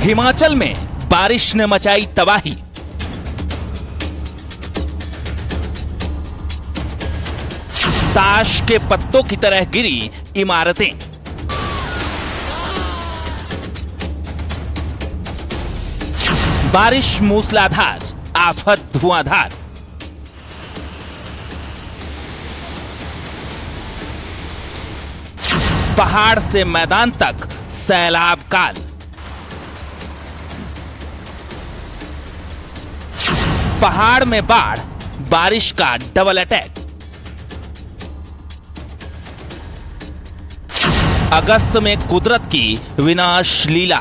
हिमाचल में बारिश ने मचाई तबाही। ताश के पत्तों की तरह गिरी इमारतें। बारिश मूसलाधार, आफत धुआंधार। पहाड़ से मैदान तक सैलाब काल। पहाड़ में बाढ़, बारिश का डबल अटैक। अगस्त में कुदरत की विनाश लीला।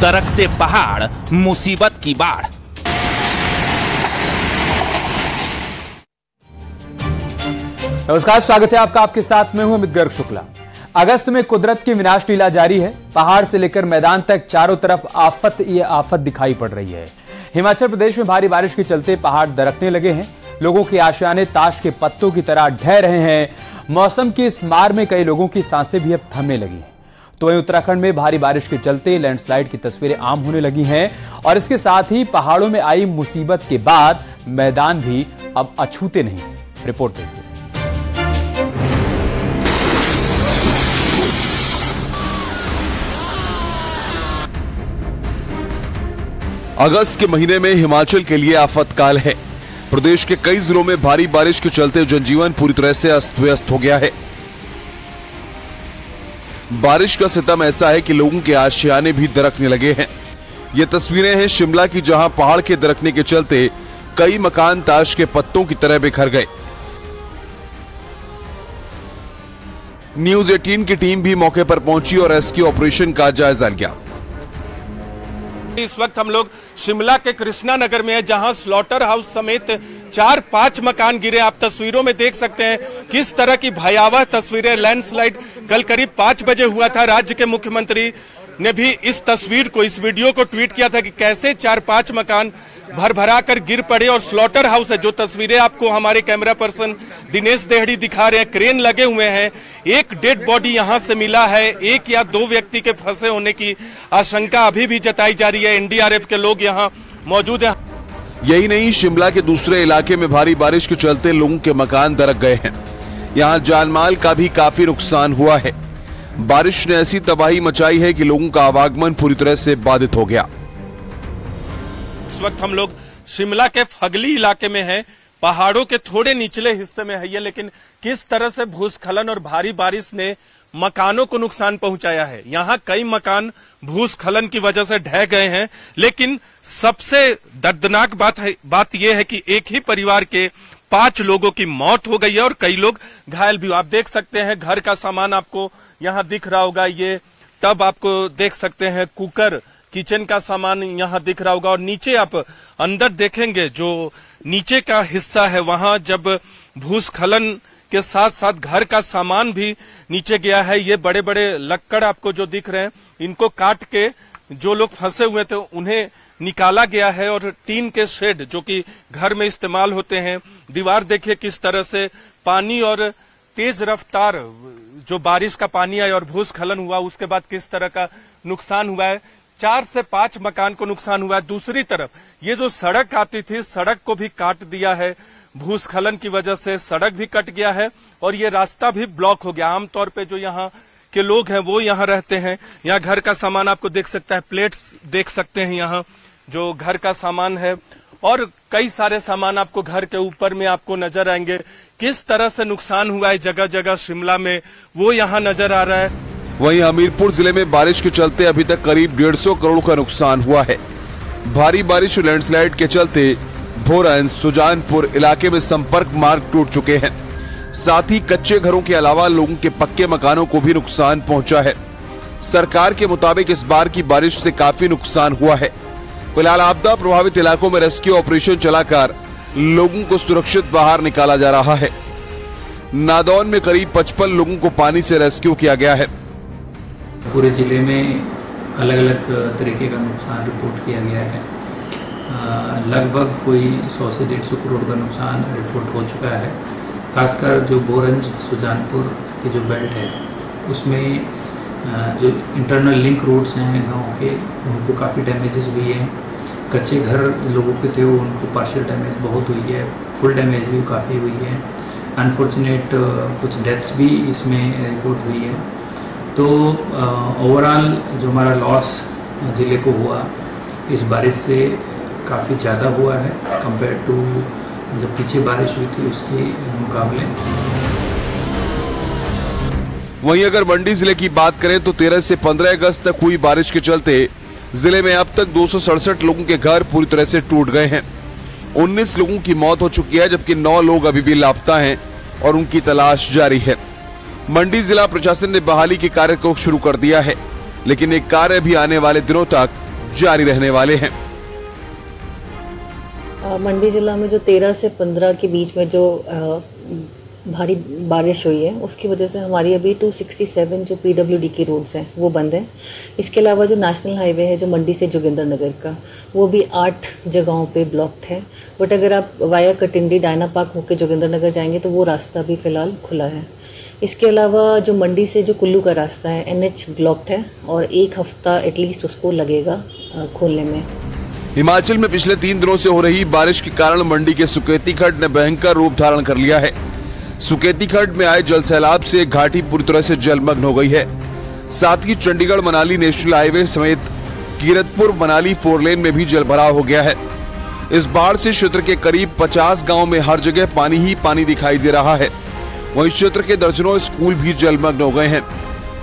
दरकते पहाड़, मुसीबत की बाढ़। नमस्कार, स्वागत है आपका। आपके साथ मैं हूं अमित गर्ग शुक्ला। अगस्त में कुदरत की विनाश लीला जारी है। पहाड़ से लेकर मैदान तक चारों तरफ आफत ही आफत दिखाई पड़ रही है। हिमाचल प्रदेश में भारी बारिश के चलते पहाड़ दरकने लगे हैं। लोगों की आशाएं ताश के पत्तों की तरह ढह रहे हैं। मौसम की इस मार में कई लोगों की सांसें भी अब थमने लगी हैं। तो वहीं उत्तराखंड में भारी बारिश के चलते लैंडस्लाइड की तस्वीरें आम होने लगी हैं और इसके साथ ही पहाड़ों में आई मुसीबत के बाद मैदान भी अब अछूते नहीं। रिपोर्ट देखिए। अगस्त के महीने में हिमाचल के लिए आफतकाल है। प्रदेश के कई जिलों में भारी बारिश के चलते जनजीवन पूरी तरह से अस्त व्यस्त हो गया है। बारिश का सितम ऐसा है कि लोगों के आशियाने भी दरकने लगे हैं। ये तस्वीरें हैं शिमला की, जहां पहाड़ के दरकने के चलते कई मकान ताश के पत्तों की तरह बिखर गए। न्यूज 18 की टीम भी मौके पर पहुंची और रेस्क्यू ऑपरेशन का जायजा लिया। इस वक्त हम लोग शिमला के कृष्णा नगर में है, जहां स्लॉटर हाउस समेत 4-5 मकान गिरे। आप तस्वीरों में देख सकते हैं किस तरह की भयावह तस्वीरें। लैंडस्लाइड कल करीब 5 बजे हुआ था। राज्य के मुख्यमंत्री ने भी इस तस्वीर को, इस वीडियो को ट्वीट किया था कि कैसे 4-5 मकान भर कर गिर पड़े। और स्लॉटर हाउस है, जो तस्वीरें आपको हमारे कैमरा पर्सन दिनेश देहड़ी दिखा रहे हैं, क्रेन लगे हुए हैं। एक डेड बॉडी यहां से मिला है। 1 या 2 व्यक्ति के फंसे होने की आशंका अभी भी जताई जा रही है। एनडीआरएफ के लोग यहां मौजूद हैं। यही नहीं, शिमला के दूसरे इलाके में भारी बारिश के चलते लोगों के मकान दरक गए हैं। यहां जानमाल का भी काफी नुकसान हुआ है। बारिश ने ऐसी तबाही मचाई है कि लोगों का आवागमन पूरी तरह से बाधित हो गया। इस वक्त हम लोग शिमला के फगली इलाके में हैं। पहाड़ों के थोड़े निचले हिस्से में है ये, लेकिन किस तरह से भूस्खलन और भारी बारिश ने मकानों को नुकसान पहुंचाया है। यहाँ कई मकान भूस्खलन की वजह से ढह गए हैं, लेकिन सबसे दर्दनाक बात यह है कि एक ही परिवार के 5 लोगों की मौत हो गई है और कई लोग घायल भी। आप देख सकते हैं घर का सामान आपको यहाँ दिख रहा होगा। ये टब आपको देख सकते हैं, कुकर, किचन का सामान यहाँ दिख रहा होगा। और नीचे आप अंदर देखेंगे, जो नीचे का हिस्सा है, वहां जब भूस्खलन के साथ साथ घर का सामान भी नीचे गया है। ये बड़े बड़े लक्कड़ आपको जो दिख रहे हैं, इनको काट के जो लोग फंसे हुए थे उन्हें निकाला गया है। और टीन के शेड जो कि घर में इस्तेमाल होते हैं, दीवार देखिए किस तरह से पानी और तेज रफ्तार जो बारिश का पानी आया और भूस्खलन हुआ, उसके बाद किस तरह का नुकसान हुआ है। 4 से 5 मकान को नुकसान हुआ है। दूसरी तरफ ये जो सड़क आती थी, सड़क को भी काट दिया है। भूस्खलन की वजह से सड़क भी कट गया है और ये रास्ता भी ब्लॉक हो गया। आमतौर पे जो यहाँ के लोग हैं वो यहाँ रहते हैं। यहाँ घर का सामान आपको देख सकता है, प्लेट्स देख सकते हैं यहाँ जो घर का सामान है, और कई सारे सामान आपको घर के ऊपर में आपको नजर आएंगे। किस तरह से नुकसान हुआ है जगह जगह शिमला में, वो यहाँ नजर आ रहा है। वहीं हमीरपुर जिले में बारिश के चलते अभी तक करीब 150 करोड़ का नुकसान हुआ है। भारी बारिश और लैंडस्लाइड के चलते भोरंज, सुजानपुर इलाके में संपर्क मार्ग टूट चुके हैं। साथ ही कच्चे घरों के अलावा लोगों के पक्के मकानों को भी नुकसान पहुंचा है। सरकार के मुताबिक इस बार की बारिश से काफी नुकसान हुआ है। फिलहाल आपदा प्रभावित इलाकों में रेस्क्यू ऑपरेशन चलाकर लोगों को सुरक्षित बाहर निकाला जा रहा है। नादौन में करीब 55 लोगों को पानी से रेस्क्यू किया गया है। पूरे जिले में अलग अलग तरीके का नुकसान रिपोर्ट किया गया है। लगभग कोई 100 से 150 करोड़ का नुकसान रिपोर्ट हो चुका है। खासकर जो बोरंज सुजानपुर की जो बेल्ट है उसमें जो इंटरनल लिंक रोड्स हैं गांव के, उनको काफ़ी डैमेजेस हुई है। कच्चे घर लोगों के थे, उनको पार्शियल डैमेज बहुत हुई है, फुल डैमेज भी काफ़ी हुई है। अनफॉर्चुनेट कुछ डेथ्स भी इसमें रिपोर्ट हुई है। तो ओवरऑल जो हमारा लॉस ज़िले को हुआ इस बारिश से काफ़ी ज़्यादा हुआ है कंपेयर टू जब पीछे बारिश हुई थी उसके मुकाबले। वहीं अगर मंडी जिले की बात करें तो 13 से 15 अगस्त तक हुई बारिश के चलते जिले में अब तक 267 लोगों के घर पूरी तरह से टूट गए हैं। 19 लोगों की मौत हो चुकी है, जबकि 9 लोग अभी भी लापता हैं और उनकी तलाश जारी है। मंडी जिला प्रशासन ने बहाली के कार्य को शुरू कर दिया है, लेकिन ये कार्य भी आने वाले दिनों तक जारी रहने वाले हैं। मंडी जिला में जो 13 से 15 के बीच में जो भारी बारिश हुई है उसकी वजह से हमारी अभी 267 जो PWD की रोड्स हैं वो बंद हैं। इसके अलावा जो नेशनल हाईवे है जो मंडी से जोगिंद्रनगर का, वो भी 8 जगहों पे ब्लॉक्ड है। बट अगर आप वाया कटिंडी डायना पार्क होकर जोगिंद्रनगर जाएंगे तो वो रास्ता भी फिलहाल खुला है। इसके अलावा जो मंडी से जो कुल्लू का रास्ता है NH ब्लॉक्ड है और 1 हफ्ता एटलीस्ट उसको लगेगा खोलने में। हिमाचल में पिछले 3 दिनों से हो रही बारिश के कारण मंडी के सुकेती खड्ड ने भयंकर रूप धारण कर लिया है। सुकेती खड्ड में आए जल सैलाब से घाटी पूरी तरह से जलमग्न हो गई है। साथ ही चंडीगढ़ मनाली नेशनल हाईवे समेत कीरतपुर मनाली 4 लेन में भी जल भराव हो गया है। इस बाढ़ से क्षेत्र के करीब 50 गाँव में हर जगह पानी ही पानी दिखाई दे रहा है। वहीं क्षेत्र के दर्जनों स्कूल भी जलमग्न हो गए हैं।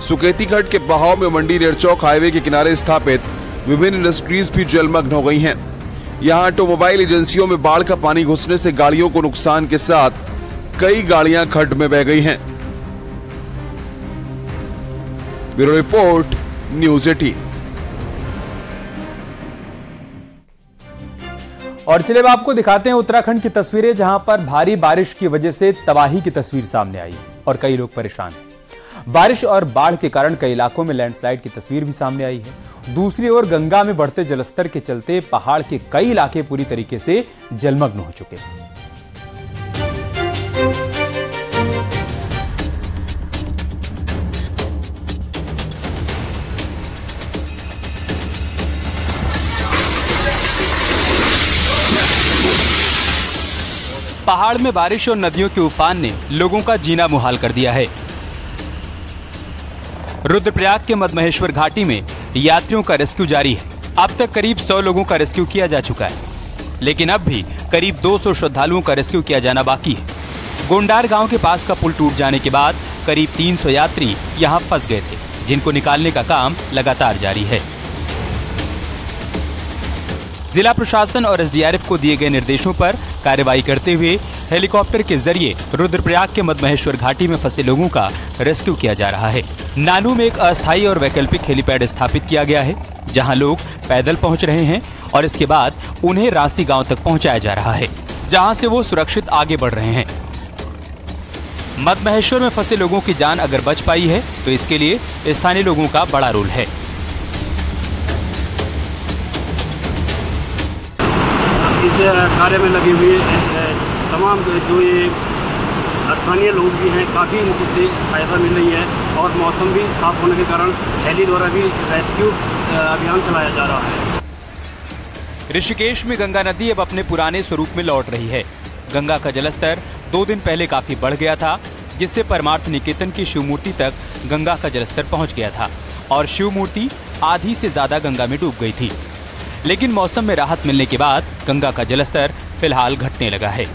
सुकेती खड्ड के बहाव में मंडी रेडचौक हाईवे के किनारे स्थापित विभिन्न इंडस्ट्रीज भी जलमग्न हो गई हैं। यहां ऑटोमोबाइल एजेंसियों में बाढ़ का पानी घुसने से गाड़ियों को नुकसान के साथ कई गाड़ियां खड्ड में बह गई हैं। Bureau report, news 18। और चलिए अब आपको दिखाते हैं उत्तराखंड की तस्वीरें, जहां पर भारी बारिश की वजह से तबाही की तस्वीर सामने आई और कई लोग परेशान हैं। बारिश और बाढ़ के कारण कई इलाकों में लैंडस्लाइड की तस्वीर भी सामने आई है। दूसरी ओर गंगा में बढ़ते जलस्तर के चलते पहाड़ के कई इलाके पूरी तरीके से जलमग्न हो चुके हैं। पहाड़ में बारिश और नदियों के उफान ने लोगों का जीना मुहाल कर दिया है। रुद्रप्रयाग के मदमहेश्वर घाटी में यात्रियों का रेस्क्यू जारी है। अब तक करीब 100 लोगों का रेस्क्यू किया जा चुका है, लेकिन अब भी करीब 200 श्रद्धालुओं का रेस्क्यू किया जाना बाकी है। गोंडार गांव के पास का पुल टूट जाने के बाद करीब 300 यात्री यहां फंस गए थे, जिनको निकालने का काम लगातार जारी है। जिला प्रशासन और SDRF को दिए गए निर्देशों पर कार्रवाई करते हुए हेलीकॉप्टर के जरिए रुद्रप्रयाग के मदमहेश्वर घाटी में फंसे लोगों का रेस्क्यू किया जा रहा है। नानू में एक अस्थायी और वैकल्पिक हेलीपैड स्थापित किया गया है, जहां लोग पैदल पहुंच रहे हैं और इसके बाद उन्हें रांसी गांव तक पहुंचाया जा रहा है, जहां से वो सुरक्षित आगे बढ़ रहे हैं। मदमहेश्वर में फंसे लोगों की जान अगर बच पाई है तो इसके लिए स्थानीय लोगों का बड़ा रोल है। इस कार्य में लगे हुए तमाम जो ये स्थानीय लोग भी हैं, काफ़ी इनसे सहायता मिल रही है और मौसम भी साफ होने के कारण हेली द्वारा भी रेस्क्यू अभियान चलाया जा रहा है। ऋषिकेश में गंगा नदी अब अपने पुराने स्वरूप में लौट रही है। गंगा का जलस्तर 2 दिन पहले काफी बढ़ गया था, जिससे परमार्थ निकेतन की शिव मूर्ति तक गंगा का जलस्तर पहुंच गया था और शिव मूर्ति आधी से ज्यादा गंगा में डूब गई थी। लेकिन मौसम में राहत मिलने के बाद गंगा का जलस्तर फिलहाल घटने लगा है।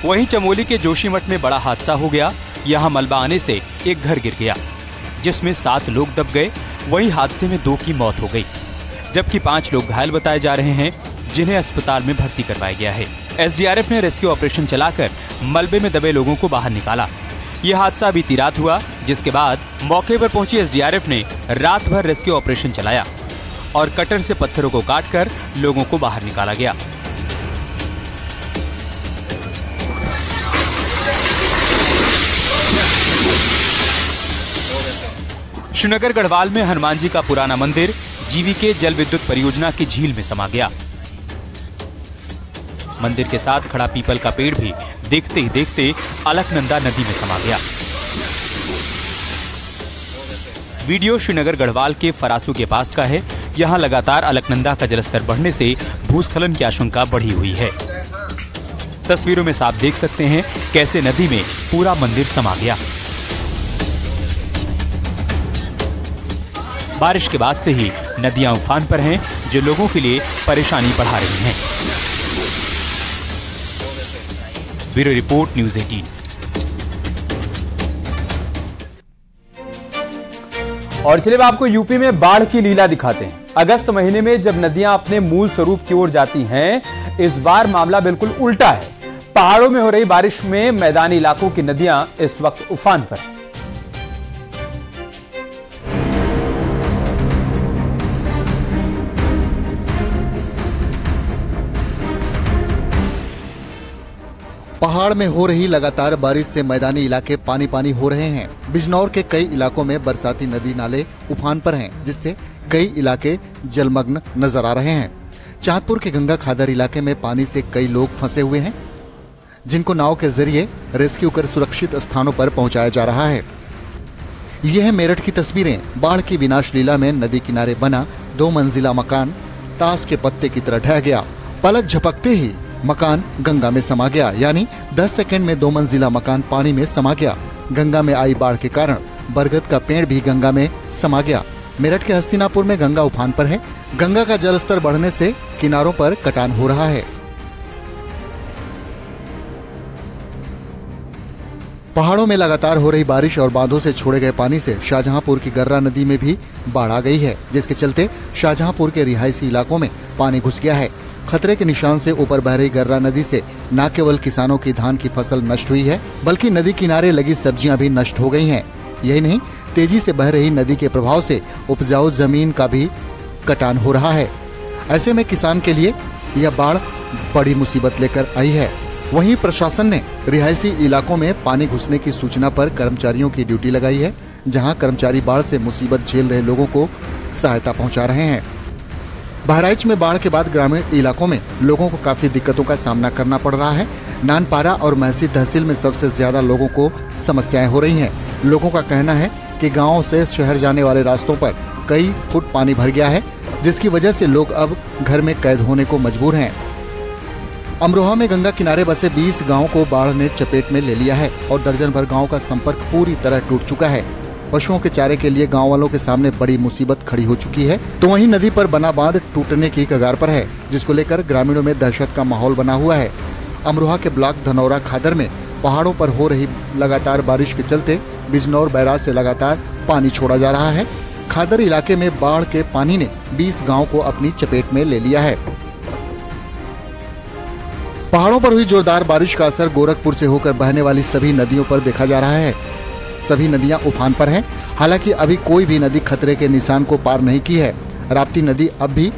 वहीं चमोली के जोशीमठ में बड़ा हादसा हो गया। यहां मलबा आने से एक घर गिर गया, जिसमें 7 लोग दब गए। वहीं हादसे में 2 की मौत हो गई, जबकि 5 लोग घायल बताए जा रहे हैं, जिन्हें अस्पताल में भर्ती करवाया गया है। SDRF ने रेस्क्यू ऑपरेशन चलाकर मलबे में दबे लोगों को बाहर निकाला। यह हादसा बीती रात हुआ, जिसके बाद मौके पर पहुंची SDRF ने रात भर रेस्क्यू ऑपरेशन चलाया और कटर से पत्थरों को काटकर लोगों को बाहर निकाला गया। श्रीनगर गढ़वाल में हनुमान जी का पुराना मंदिर GVK जल विद्युत परियोजना की झील में समा गया। मंदिर के साथ खड़ा पीपल का पेड़ भी देखते ही देखते अलकनंदा नदी में समा गया। वीडियो श्रीनगर गढ़वाल के फरासू के पास का है। यहाँ लगातार अलकनंदा का जलस्तर बढ़ने से भूस्खलन की आशंका बढ़ी हुई है। तस्वीरों में साफ देख सकते हैं कैसे नदी में पूरा मंदिर समा गया। बारिश के बाद से ही नदियां उफान पर हैं, जो लोगों के लिए परेशानी बढ़ा रही हैं। Bureau report, news 18। और चलिए आपको यूपी में बाढ़ की लीला दिखाते हैं। अगस्त महीने में जब नदियां अपने मूल स्वरूप की ओर जाती हैं, इस बार मामला बिल्कुल उल्टा है। पहाड़ों में हो रही बारिश में मैदानी इलाकों की नदियां इस वक्त उफान पर। पहाड़ में हो रही लगातार बारिश से मैदानी इलाके पानी पानी हो रहे हैं। बिजनौर के कई इलाकों में बरसाती नदी नाले उफान पर हैं, जिससे कई इलाके जलमग्न नजर आ रहे हैं। चांदपुर के गंगा खादर इलाके में पानी से कई लोग फंसे हुए हैं, जिनको नाव के जरिए रेस्क्यू कर सुरक्षित स्थानों पर पहुंचाया जा रहा है। यह मेरठ की तस्वीरें। बाढ़ की विनाश लीला में नदी किनारे बना 2 मंजिला मकान ताश के पत्ते की तरह ढह गया। पलक झपकते ही मकान गंगा में समा गया, यानी 10 सेकंड में 2 मंजिला मकान पानी में समा गया। गंगा में आई बाढ़ के कारण बरगद का पेड़ भी गंगा में समा गया। मेरठ के हस्तिनापुर में गंगा उफान पर है। गंगा का जलस्तर बढ़ने से किनारों पर कटान हो रहा है। पहाड़ों में लगातार हो रही बारिश और बांधों से छोड़े गए पानी से शाहजहांपुर की गर्रा नदी में भी बाढ़ आ गई है, जिसके चलते शाहजहांपुर के रिहायशी इलाकों में पानी घुस गया है। खतरे के निशान से ऊपर बह रही गर्रा नदी से न केवल किसानों की धान की फसल नष्ट हुई है, बल्कि नदी किनारे लगी सब्जियां भी नष्ट हो गई हैं। यही नहीं, तेजी से बह रही नदी के प्रभाव से उपजाऊ जमीन का भी कटान हो रहा है। ऐसे में किसान के लिए यह बाढ़ बड़ी मुसीबत लेकर आई है। वहीं प्रशासन ने रिहायशी इलाकों में पानी घुसने की सूचना पर कर्मचारियों की ड्यूटी लगाई है, जहां कर्मचारी बाढ़ से मुसीबत झेल रहे लोगों को सहायता पहुंचा रहे हैं। बहराइच में बाढ़ के बाद ग्रामीण इलाकों में लोगों को काफी दिक्कतों का सामना करना पड़ रहा है। नानपारा और महसी तहसील में सबसे ज्यादा लोगों को समस्याएं हो रही हैं। लोगों का कहना है कि गाँव से शहर जाने वाले रास्तों पर कई फुट पानी भर गया है, जिसकी वजह से लोग अब घर में कैद होने को मजबूर हैं। अमरोहा में गंगा किनारे बसे 20 गांवों को बाढ़ ने चपेट में ले लिया है और दर्जन भर गांवों का संपर्क पूरी तरह टूट चुका है। पशुओं के चारे के लिए गांव वालों के सामने बड़ी मुसीबत खड़ी हो चुकी है। तो वहीं नदी पर बना बांध टूटने की कगार पर है, जिसको लेकर ग्रामीणों में दहशत का माहौल बना हुआ है। अमरोहा के ब्लॉक धनौरा खादर में पहाड़ों पर हो रही लगातार बारिश के चलते बिजनौर बैराज से लगातार पानी छोड़ा जा रहा है। खादर इलाके में बाढ़ के पानी ने 20 गाँव को अपनी चपेट में ले लिया है। पहाड़ों पर हुई जोरदार बारिश का असर गोरखपुर से होकर बहने वाली सभी नदियों पर देखा जा रहा है। सभी नदियां उफान पर हैं। हालांकि अभी कोई भी नदी खतरे के निशान को पार नहीं की है। राप्ती नदी अब भी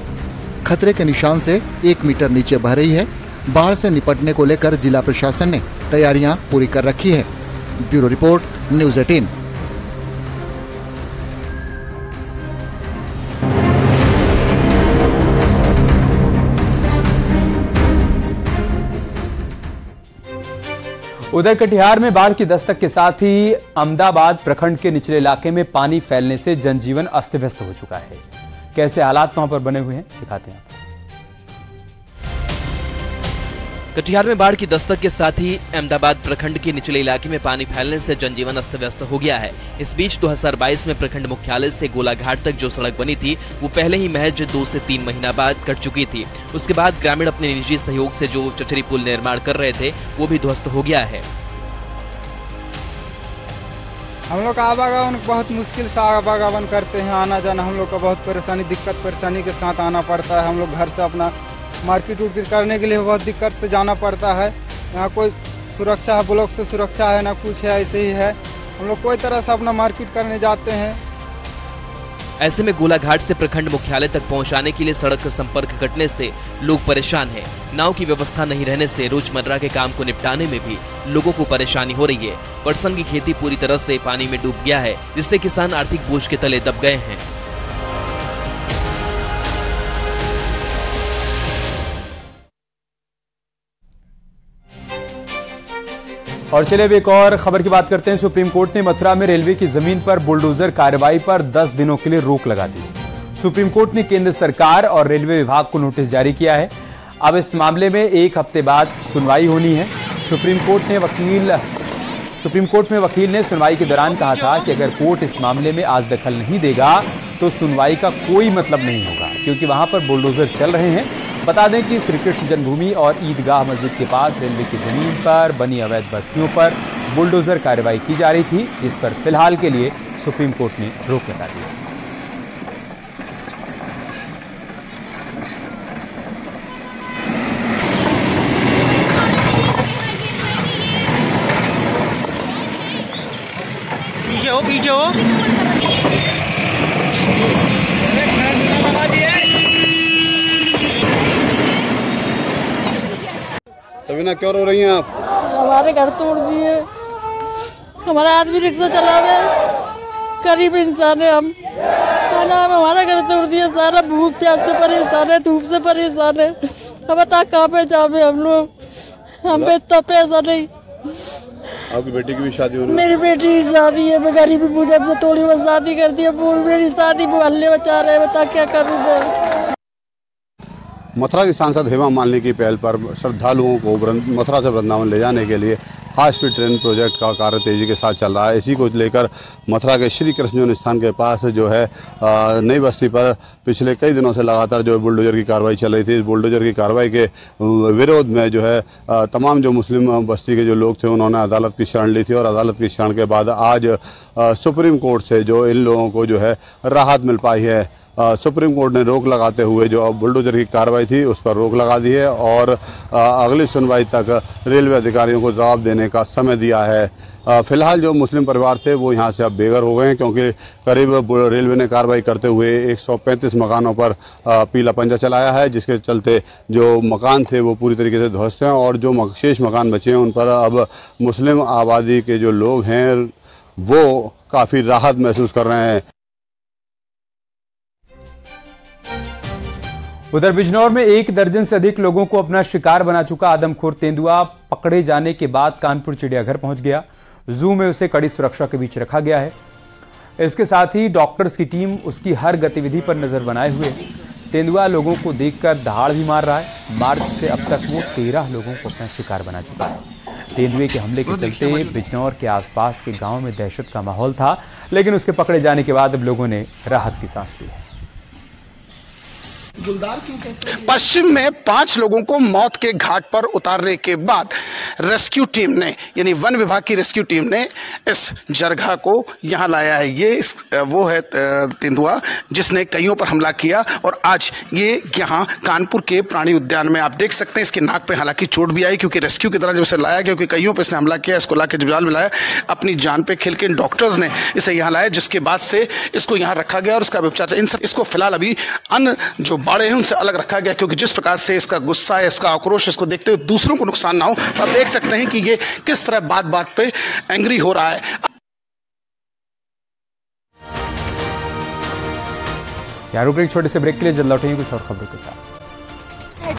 खतरे के निशान से 1 मीटर नीचे बह रही है। बाढ़ से निपटने को लेकर जिला प्रशासन ने तैयारियां पूरी कर रखी है। Bureau report, news 18। उधर कटिहार में बाढ़ की दस्तक के साथ ही अहमदाबाद प्रखंड के निचले इलाके में पानी फैलने से जनजीवन अस्त व्यस्त हो चुका है। कैसे हालात वहां पर बने हुए हैं, दिखाते हैं। कटिहार में बाढ़ की दस्तक के साथ ही अहमदाबाद प्रखंड के निचले इलाके में पानी फैलने से जनजीवन अस्त व्यस्त हो गया है। इस बीच 2022 में प्रखंड मुख्यालय से गोलाघाट तक जो सड़क बनी थी वो पहले ही महज 2 से 3 महीना बाद कट चुकी थी। उसके बाद ग्रामीण अपने निजी सहयोग से जो चचरी पुल निर्माण कर रहे थे वो भी ध्वस्त हो गया है। हम लोग का आवागमन बहुत मुश्किल से आवागमन करते हैं। आना जाना हम लोग का बहुत दिक्कत परेशानी के साथ आना पड़ता है। हम लोग घर से अपना मार्केट उर्केट करने के लिए बहुत दिक्कत से जाना पड़ता है। यहाँ कोई सुरक्षा है, ब्लॉक से सुरक्षा है ना कुछ है, ऐसे ही है। हम लोग कोई तरह से अपना मार्केट करने जाते हैं। ऐसे में गोलाघाट से प्रखंड मुख्यालय तक पहुंचाने के लिए सड़क का संपर्क कटने से लोग परेशान हैं। नाव की व्यवस्था नहीं रहने से रोजमर्रा के काम को निपटाने में भी लोगों को परेशानी हो रही है। पटसन की खेती पूरी तरह से पानी में डूब गया है, जिससे किसान आर्थिक बोझ के तले दब गए हैं। और चलिए अब एक और खबर की बात करते हैं। सुप्रीम कोर्ट ने मथुरा में रेलवे की जमीन पर बुलडोजर कार्रवाई पर 10 दिनों के लिए रोक लगा दी। सुप्रीम कोर्ट ने केंद्र सरकार और रेलवे विभाग को नोटिस जारी किया है। अब इस मामले में 1 हफ्ते बाद सुनवाई होनी है। सुप्रीम कोर्ट में वकील ने सुनवाई के दौरान कहा था कि अगर कोर्ट इस मामले में आज दखल नहीं देगा तो सुनवाई का कोई मतलब नहीं होगा, क्योंकि वहां पर बुलडोजर चल रहे हैं। बता दें कि श्री कृष्ण जन्मभूमि और ईदगाह मस्जिद के पास रेलवे की जमीन पर बनी अवैध बस्तियों पर बुलडोजर कार्रवाई की जा रही थी, जिस पर फिलहाल के लिए सुप्रीम कोर्ट ने रोक लगा दी। पीछे हो तबीना क्यों रो रही हैं आप? हमारे घर तोड़ दिए, हमारा आदमी रिक्शा चला रहे, गरीब इंसान है हम, हमारा घर तोड़ दिया। सारा भूख प्यास से परेशान है, धूप से परेशान है। हम बता कहाँ पे जावे हम लोग, हम पे इतना पैसा नहीं। आपकी बेटी की भी शादी होनी? मेरी बेटी की शादी है, मैं गरीबी पूजा से थोड़ी बहुत शादी कर दी है। मेरी शादी मोहल्ले बचा रहे, बता क्या करूँ मैं। मथुरा की सांसद हेमा मालिनी की पहल पर श्रद्धालुओं को मथुरा से वृंदावन ले जाने के लिए हाई स्पीड ट्रेन प्रोजेक्ट का कार्य तेजी के साथ चल रहा है। इसी को लेकर मथुरा के श्री कृष्ण स्थान के पास जो है नई बस्ती पर पिछले कई दिनों से लगातार जो बुलडोजर की कार्रवाई चल रही थी। इस बुलडोजर की कार्रवाई के विरोध में जो है तमाम जो मुस्लिम बस्ती के जो लोग थे उन्होंने अदालत की शरण ली थी, और अदालत की शरण के बाद आज सुप्रीम कोर्ट से जो इन लोगों को जो है राहत मिल पाई है। सुप्रीम कोर्ट ने रोक लगाते हुए जो अब बुलडोजर की कार्रवाई थी उस पर रोक लगा दी है, और अगली सुनवाई तक रेलवे अधिकारियों को जवाब देने का समय दिया है। फिलहाल जो मुस्लिम परिवार थे वो यहाँ से अब बेघर हो गए हैं, क्योंकि करीब रेलवे ने कार्रवाई करते हुए 135 मकानों पर पीला पंजा चलाया है, जिसके चलते जो मकान थे वो पूरी तरीके से ध्वस्त हैं, और जो शेष मकान बचे हैं उन पर अब मुस्लिम आबादी के जो लोग हैं वो काफ़ी राहत महसूस कर रहे हैं। उधर बिजनौर में 1 दर्जन से अधिक लोगों को अपना शिकार बना चुका आदमखोर तेंदुआ पकड़े जाने के बाद कानपुर चिड़ियाघर पहुंच गया। जू में उसे कड़ी सुरक्षा के बीच रखा गया है। इसके साथ ही डॉक्टर्स की टीम उसकी हर गतिविधि पर नजर बनाए हुए। तेंदुआ लोगों को देखकर दहाड़ भी मार रहा है। मार्च से अब तक वो 13 लोगों को अपना शिकार बना चुका है। तेंदुए के हमले के चलते बिजनौर के आसपास के गांव में दहशत का माहौल था, लेकिन उसके पकड़े जाने के बाद अब लोगों ने राहत की सांस ली है। पश्चिम में 5 लोगों को मौत के घाट पर उतारने के बाद रेस्क्यू टीम ने, यानी वन विभाग की रेस्क्यू टीम ने इस जरघा को यहां लाया है। ये वो है तेंदुआ जिसने कईयों पर हमला किया, और आज ये यहां कानपुर के प्राणी उद्यान में आप देख सकते हैं। इसके नाक पे हालांकि चोट भी आई, क्योंकि रेस्क्यू की तरह जब इसे लाया, क्योंकि कईयों पर इसने हमला किया, इसको लाके अस्पताल में लाया। अपनी जान पे खेल के इन डॉक्टर्स ने इसे यहाँ लाया, जिसके बाद से इसको यहाँ रखा गया और इसका उपचार। इसको फिलहाल अभी अन्य जो बाड़े हैं उनसे अलग रखा गया, क्योंकि जिस प्रकार से इसका गुस्सा है, इसका आक्रोश, इसको देखते हुए दूसरों को नुकसान ना हो। तो आप देख सकते हैं कि ये किस तरह बात बात पे एंग्री हो रहा है। यार रुक एक छोटे से ब्रेक के लिए, जल्द लौटेंगे कुछ और खबरों के साथ।